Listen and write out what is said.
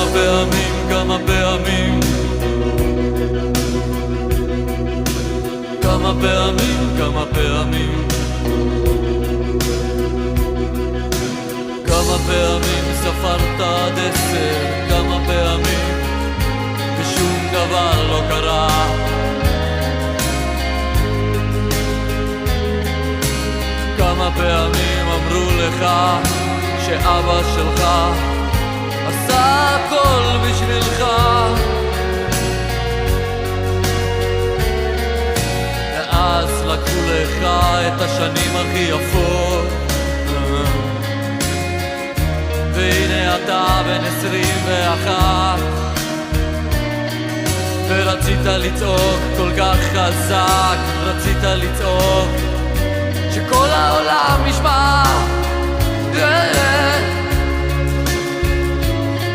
כמה פעמים, כמה פעמים, כמה פעמים, כמה פעמים, כמה פעמים ספרת עד 10, כמה פעמים ושום דבר לא קרה. כמה פעמים אמרו לך שאבא שלך עשה הכל בשבילך, ואז לקחו לך את השנים הכי יפות, והנה אתה בן 21 ורצית לצעוק כל כך חזק, רצית לצעוק שכל העולם ישמע.